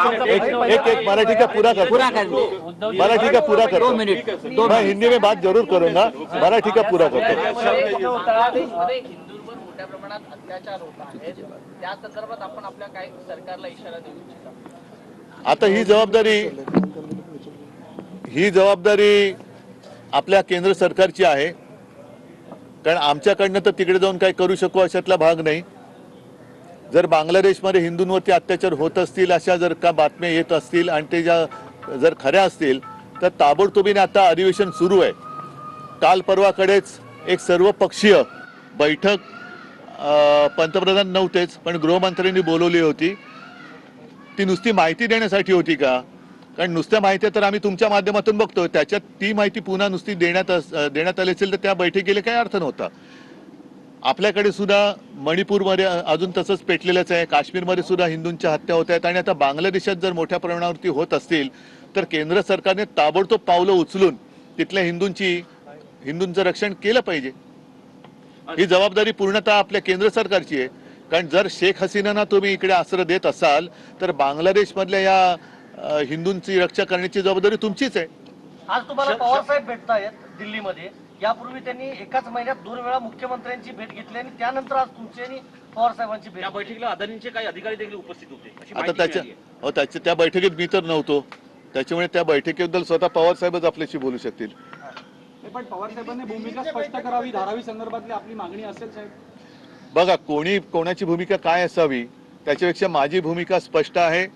एक मराठी का पूरा कर मराठी का पूरा कर 2 मिनट मैं हिंदी में बात जरूर करूंगा, मराठी का पूरा करतो। मोठ्या प्रमाणात अत्याचार होत आहेत, त्या संदर्भात आपण आपल्या काय सरकारला इशारा देऊ इच्छिता? आता ही जबाबदारी आपल्या केंद्र सरकारची आहे, कारण आमच्याकडनं तर तिकडे जाऊन काय करू शकू अशातला भाग नाही। जर बांगलादेशमध्ये हिंदूंवरती अत्याचार होत असतील अशा जर का बातम्या येत असतील आणि ते जर खऱ्या असतील तर ताबडतोबीने आता अधिवेशन सुरू आहे। काल परवाकडेच एक सर्वपक्षीय बैठक पंतप्रधान नव्हतेच पण गृहमंत्र्यांनी बोलवली होती। ती नुसती माहिती देण्यासाठी होती का? कारण नुसत्या माहिती तर आम्ही तुमच्या माध्यमातून बघतोय, त्याच्यात ती माहिती पुन्हा नुसती देण्यात आली असेल तर त्या बैठकीला काय अर्थ नव्हता। आपल्याकडे सुद्धा मणिपूरमध्ये अजून तसंच पेटलेलंच आहे, काश्मीरमध्ये सुद्धा हिंदूंच्या हत्या होत आहेत आणि आता बांगलादेशात जर मोठ्या प्रमाणावरती होत असतील तर केंद्र सरकारने ताबडतोब पावलं उचलून तिथल्या हिंदूंचं रक्षण केलं पाहिजे। ही जबाबदारी पूर्णतः आपल्या केंद्र सरकारची आहे, कारण जर शेख हसीनांना तुम्ही इकडे आश्रय देत असाल तर बांगलादेशमधल्या या हिंदूंची रक्षा करण्याची जबाबदारी तुमचीच आहे। आज तुम्हाला पवार साहेब भेटतायत दिल्लीमध्ये, यापूर्वी त्यांनी एकाच महिन्यात 2 वेळा मुख्यमंत्र्यांची भेट घेतली आणि त्यानंतर आज तुमची आणि पवार साहेबांची भेट। या बैठकीला अदानीचे काही अधिकारी देखील उपस्थित होते। आता त्या बैठकीत मी तर नव्हतो, त्याच्यामुळे त्या बैठकीबद्दल स्वतः पवार साहेबच आपल्याशी बोलू शकतील। पण पवार साहेबांनी भूमिका स्पष्ट करावी, धारावी संदर्भातली आपली मागणी असेल साहेब? बघा, कोणाची भूमिका काय असावी त्याच्यापेक्षा माझी भूमिका स्पष्ट आहे।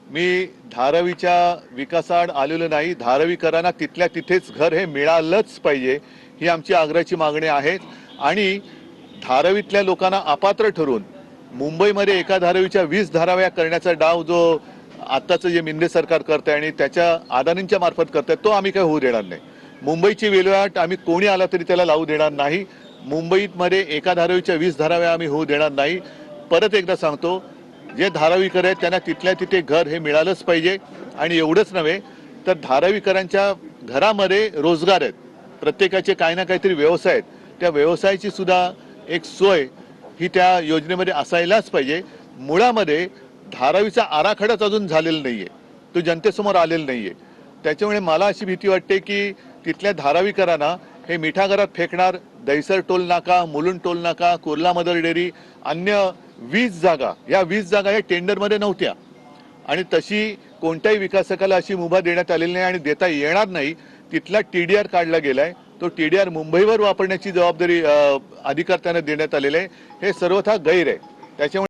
मी धारावीच्या विकासाआड आलेलो नाही, धारावीकरांना तिथल्या तिथेच घर हे मिळालंच पाहिजे ही आमची आग्रहाची मागणी आहे। आणि धारावीतल्या लोकांना अपात्र ठरवून मुंबईमध्ये एका धारावीच्या 20 धाराव्या करण्याचा डाव जो आत्ताचं जे मिंदे सरकार करत आहे आणि त्याच्या अदानींच्या मार्फत करत आहे तो आम्ही काय होऊ देणार नाही। मुंबईची विल्हेवाट आम्ही कोणी आला तरी त्याला लावू देणार नाही। मुंबईमध्ये एका धारावीच्या 20 धाराव्या आम्ही होऊ देणार नाही। परत एकदा सांगतो, जे धारावीकर आहेत त्यांना तिथल्या तिथे घर हे मिळालंच पाहिजे। आणि एवढंच नव्हे तर धारावीकरांच्या घरामध्ये रोजगार आहेत, प्रत्येकाचे काही ना काहीतरी व्यवसाय आहेत, त्या व्यवसायाची सुद्धा एक सोय ही त्या योजनेमध्ये असायलाच पाहिजे। मुळामध्ये धारावीचा आराखडाच अजून झालेला नाहीये, तो जनतेसमोर आलेला नाहीये। त्याच्यामुळे मला अशी भीती वाटते की तिथल्या धारावीकरांना हे मिठागरात फेकणार दहिसर टोल नाका, मुलुंड टोल नाका, कुर्ला मदर डेअरी, अन्य 20 जागा, या 20 जागा या टेंडरमध्ये नव्हत्या आणि तशी कोणत्याही विकासकाला अशी मुभा देण्यात आलेली नाही आणि देता येणार नाही। तिथला TDR काढला गेलाय, तो TDR मुंबईवर वापरण्याची जबाबदारी अधिकार त्यांना देण्यात आलेला आहे, हे सर्वथा गैर आहे। त्याच्यामुळे